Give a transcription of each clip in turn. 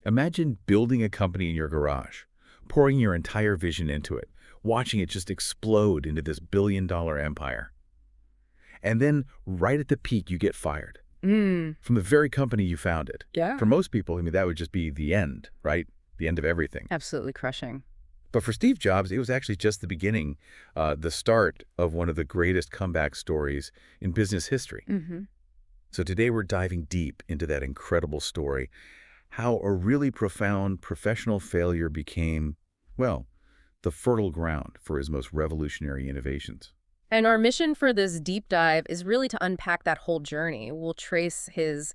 Imagine building a company in your garage, pouring your entire vision into it, watching it just explode into this billion-dollar empire. And then, right at the peak, you get fired Mm, from the very company you founded. yeah. For most people, I mean, that would just be the end, right? The end of everything. Absolutely crushing. But for Steve Jobs, it was actually just the beginning, the start of one of the greatest comeback stories in business history. Mm-hmm. So today we're diving deep into that incredible story, how a really profound professional failure became, well, the fertile ground for his most revolutionary innovations. And our mission for this deep dive is really to unpack that whole journey. We'll trace his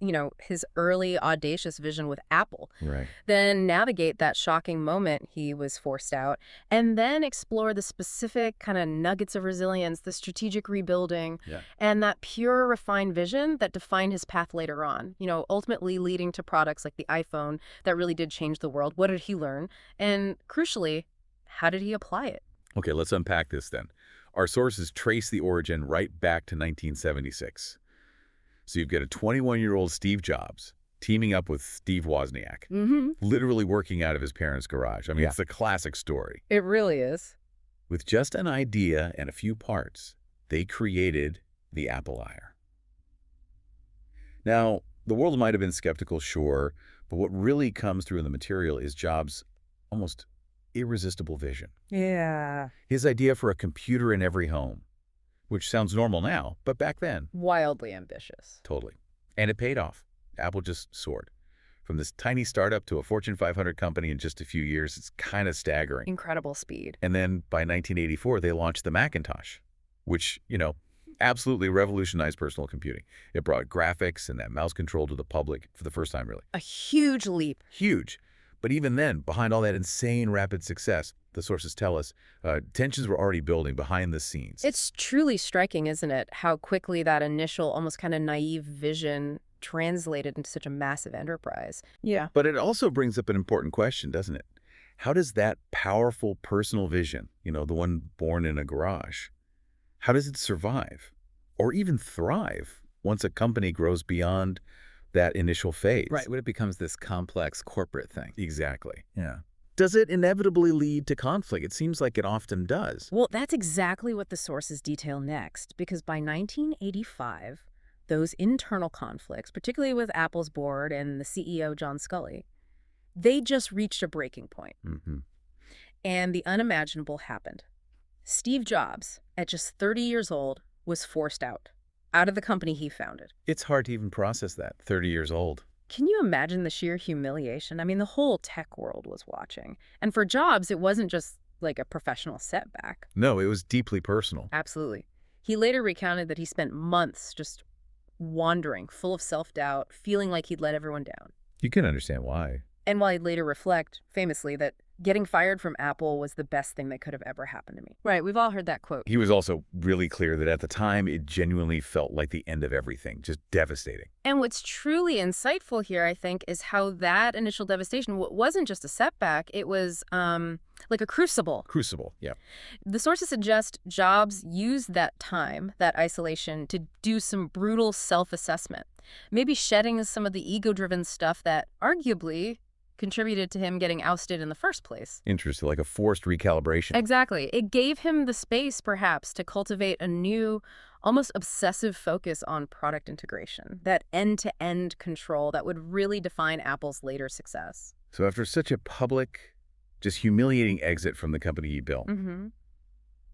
early audacious vision with Apple, Right. then navigate that shocking moment he was forced out, and then explore the specific kind of nuggets of resilience, the strategic rebuilding, Yeah. and that pure, refined vision that defined his path later on, ultimately leading to products like the iPhone that really did change the world. What did he learn? And crucially, how did he apply it? Okay, let's unpack this then. Our sources trace the origin right back to 1976. So you've got a 21-year-old Steve Jobs teaming up with Steve Wozniak, Mm-hmm. literally working out of his parents' garage. I mean, Yeah. it's a classic story. It really is. With just an idea and a few parts, they created the Apple iPhone. Now, the world might have been skeptical, sure, but what really comes through in the material is Jobs' almost irresistible vision. Yeah. His idea for a computer in every home, which sounds normal now, but back then, Wildly ambitious. totally. And it paid off. Apple just soared. From this tiny startup to a Fortune 500 company in just a few years, it's kind of staggering. Incredible speed. And then by 1984, they launched the Macintosh, which, absolutely revolutionized personal computing. It brought graphics and that mouse control to the public for the first time, really. A huge leap. Huge. But even then, behind all that insane rapid success, the sources tell us, tensions were already building behind the scenes. It's truly striking, isn't it, how quickly that initial, almost kind of naive vision translated into such a massive enterprise. Yeah. But it also brings up an important question, doesn't it? How does that powerful personal vision, the one born in a garage, how does it survive or even thrive once a company grows beyond that initial phase? Right, when it becomes this complex corporate thing. Exactly. Yeah. Does it inevitably lead to conflict? It seems like it often does. Well, that's exactly what the sources detail next, because by 1985, those internal conflicts, particularly with Apple's board and the CEO, John Sculley, they just reached a breaking point. Mm-hmm. And the unimaginable happened. Steve Jobs, at just 30 years old, was forced out of the company he founded. It's hard to even process that, 30 years old. Can you imagine the sheer humiliation? I mean, the whole tech world was watching. And for Jobs, it wasn't just like a professional setback. No, it was deeply personal. Absolutely. He later recounted that he spent months just wandering, full of self-doubt, feeling like he'd let everyone down. You can understand why. And while he'd later reflect, famously, that getting fired from Apple was the best thing that could have ever happened to me. Right, we've all heard that quote. He was also really clear that at the time, it genuinely felt like the end of everything, just devastating. And what's truly insightful here, I think, is how that initial devastation wasn't just a setback, it was like a crucible. Crucible, yeah. The sources suggest Jobs used that time, that isolation, to do some brutal self-assessment, maybe shedding some of the ego-driven stuff that arguably contributed to him getting ousted in the first place. Interesting, like a forced recalibration. Exactly. It gave him the space, perhaps, to cultivate a new, almost obsessive focus on product integration, that end-to-end control that would really define Apple's later success. So after such a public, just humiliating exit from the company he built,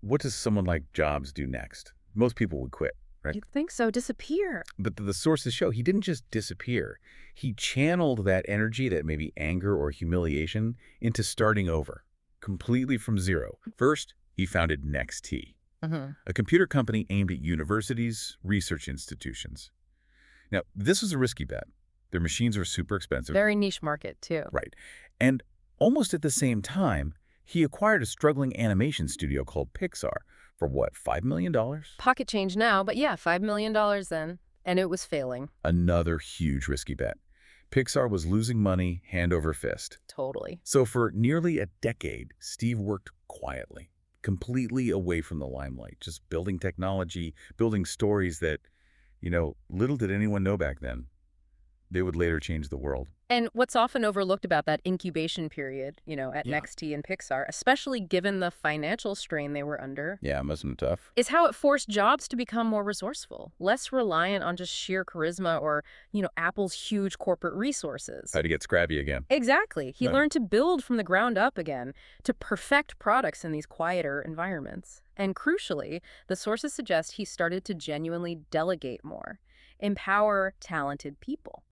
what does someone like Jobs do next? Most people would quit, right? You'd think so. Disappear. But the sources show he didn't just disappear. He channeled that energy, that maybe anger or humiliation, into starting over, completely from zero. First, he founded NextT, a computer company aimed at universities, research institutions. Now, this was a risky bet. Their machines were super expensive. Very niche market, too. Right. And almost at the same time, he acquired a struggling animation studio called Pixar for what, $5 million? Pocket change now, but yeah, $5 million then. And it was failing. Another huge risky bet. Pixar was losing money hand over fist. Totally. So for nearly a decade, Steve worked quietly, completely away from the limelight, just building technology, building stories that, little did anyone know back then. They would later change the world. And what's often overlooked about that incubation period, at Yeah. NXT and Pixar, especially given the financial strain they were under, Yeah, it must have been tough. is how it forced Jobs to become more resourceful, less reliant on just sheer charisma or, Apple's huge corporate resources. Had to get scrappy again. Exactly. He Right. learned to build from the ground up again, to perfect products in these quieter environments. And crucially, the sources suggest he started to genuinely delegate more, empower talented people.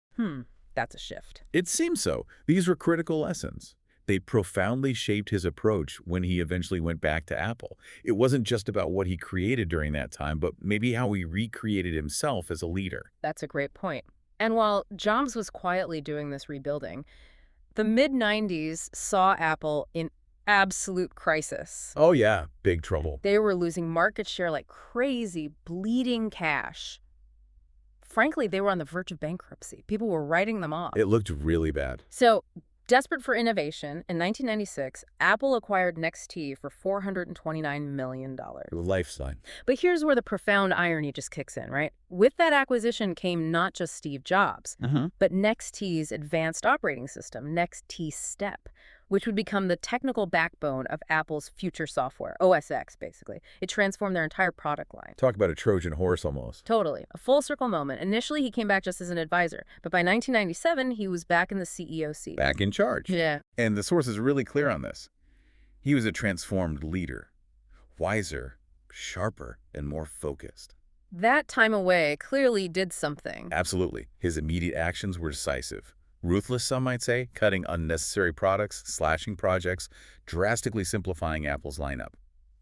That's a shift. It seems so. These were critical lessons. They profoundly shaped his approach when he eventually went back to Apple. It wasn't just about what he created during that time, but maybe how he recreated himself as a leader. That's a great point. And while Jobs was quietly doing this rebuilding, the mid-90s saw Apple in absolute crisis. Oh yeah, big trouble. They were losing market share like crazy, bleeding cash. Frankly, they were on the verge of bankruptcy. People were writing them off. It looked really bad. So, desperate for innovation, in 1996, Apple acquired NXT for $429 million. Lifetime. But here's where the profound irony just kicks in, right? With that acquisition came not just Steve Jobs, but NXT's advanced operating system, NXT Step, which would become the technical backbone of Apple's future software, OS X, basically. It transformed their entire product line. Talk about a Trojan horse almost. Totally. A full circle moment. Initially, he came back just as an advisor, but by 1997, he was back in the CEO seat. Back in charge. Yeah. And the source is really clear on this. He was a transformed leader. Wiser, sharper, and more focused. That time away clearly did something. Absolutely. His immediate actions were decisive. Ruthless, some might say, cutting unnecessary products, slashing projects, drastically simplifying Apple's lineup.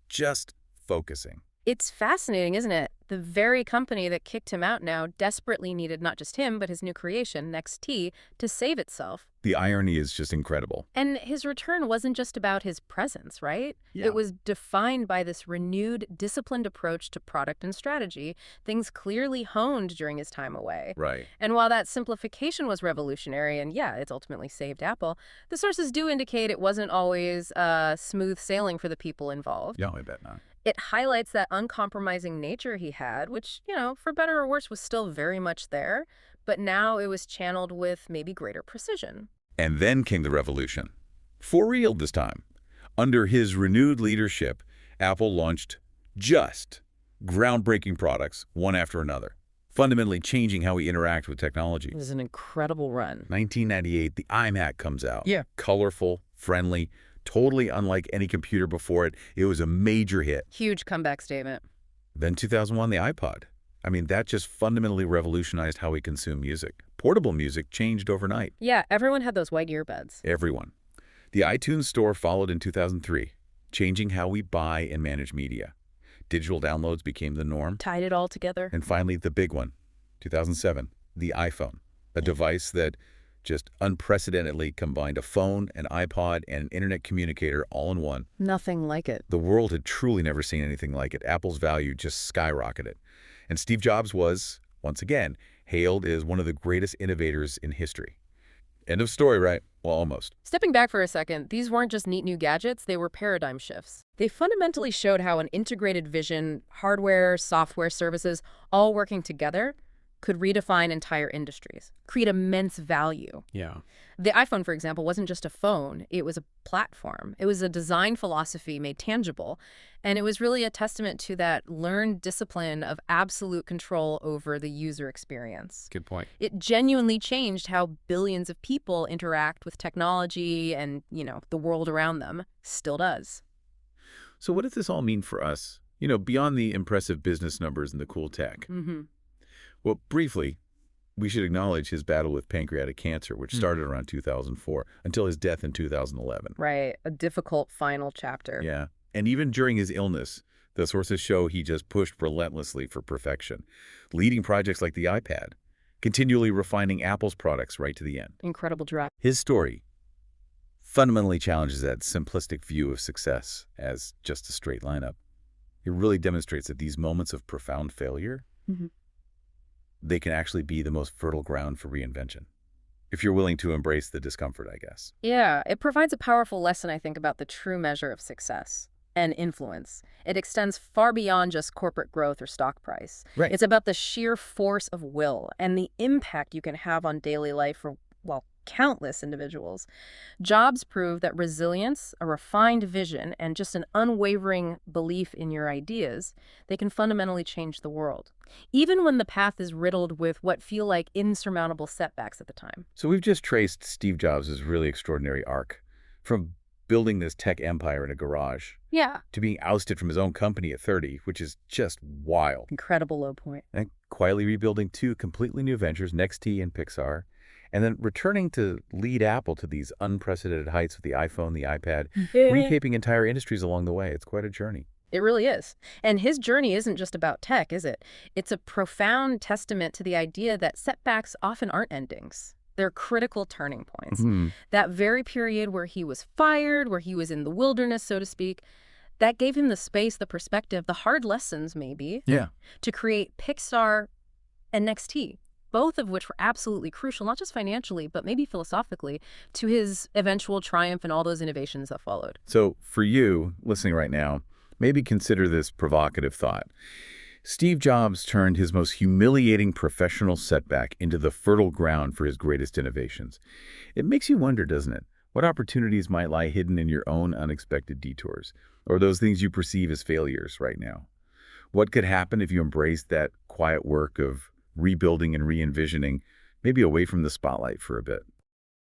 Just focusing. It's fascinating, isn't it? The very company that kicked him out now desperately needed not just him, but his new creation, NXT, to save itself. The irony is just incredible. And his return wasn't just about his presence, right? Yeah. It was defined by this renewed, disciplined approach to product and strategy, things clearly honed during his time away. Right. And while that simplification was revolutionary, and yeah, it's ultimately saved Apple, the sources do indicate it wasn't always smooth sailing for the people involved. Yeah, I bet not. It highlights that uncompromising nature he had, which, for better or worse, was still very much there, but now it was channeled with maybe greater precision. And then came the revolution. For real this time. Under his renewed leadership, Apple launched just groundbreaking products, one after another, fundamentally changing how we interact with technology. It was an incredible run. 1998, the iMac comes out. Yeah. Colorful, friendly, totally unlike any computer before it. It was a major hit. Huge comeback statement. Then 2001, the iPod. I mean, that just fundamentally revolutionized how we consume music. Portable music changed overnight. Yeah, everyone had those white earbuds. Everyone. The iTunes Store followed in 2003, changing how we buy and manage media. Digital downloads became the norm. Tied it all together. And finally, the big one, 2007, the iPhone, a device that just unprecedentedly combined a phone, an iPod, and an internet communicator all in one. Nothing like it. The world had truly never seen anything like it. Apple's value just skyrocketed. And Steve Jobs was, once again, hailed as one of the greatest innovators in history. End of story, right? Well, almost. Stepping back for a second, these weren't just neat new gadgets, they were paradigm shifts. They fundamentally showed how an integrated vision, hardware, software, services, all working together, could redefine entire industries, create immense value. Yeah. The iPhone, for example, wasn't just a phone. It was a platform. It was a design philosophy made tangible. And it was really a testament to that learned discipline of absolute control over the user experience. Good point. It genuinely changed how billions of people interact with technology and, the world around them. Still does. So what does this all mean for us? Beyond the impressive business numbers and the cool tech. Well, briefly, we should acknowledge his battle with pancreatic cancer, which started around 2004, until his death in 2011. Right. A difficult final chapter. Yeah. And even during his illness, the sources show he just pushed relentlessly for perfection, leading projects like the iPad, continually refining Apple's products right to the end. Incredible drive. His story fundamentally challenges that simplistic view of success as just a straight lineup. It really demonstrates that these moments of profound failure, they can actually be the most fertile ground for reinvention, if you're willing to embrace the discomfort, I guess. Yeah, it provides a powerful lesson, I think, about the true measure of success. and influence. It extends far beyond just corporate growth or stock price. Right. It's about the sheer force of will and the impact you can have on daily life for, well, countless individuals. Jobs prove that resilience, a refined vision, and just an unwavering belief in your ideas, they can fundamentally change the world, even when the path is riddled with what feel like insurmountable setbacks at the time. So we've just traced Steve Jobs' really extraordinary arc, from building this tech empire in a garage Yeah. to being ousted from his own company at 30, which is just wild, Incredible low point. and quietly rebuilding two completely new ventures, NextT and Pixar, and then returning to lead Apple to these unprecedented heights with the iPhone, the iPad, reshaping entire industries along the way. It's quite a journey. It really is. And his journey isn't just about tech, is it? It's a profound testament to the idea that setbacks often aren't endings. They're critical turning points. That very period where he was fired, where he was in the wilderness, so to speak, that gave him the space, the perspective, the hard lessons maybe, Yeah. to create Pixar and NextT, both of which were absolutely crucial, not just financially, but maybe philosophically, to his eventual triumph and all those innovations that followed. So for you, listening right now, maybe consider this provocative thought. Steve Jobs turned his most humiliating professional setback into the fertile ground for his greatest innovations. It makes you wonder, doesn't it? What opportunities might lie hidden in your own unexpected detours, or those things you perceive as failures right now? What could happen if you embraced that quiet work of rebuilding and re-envisioning, maybe away from the spotlight for a bit?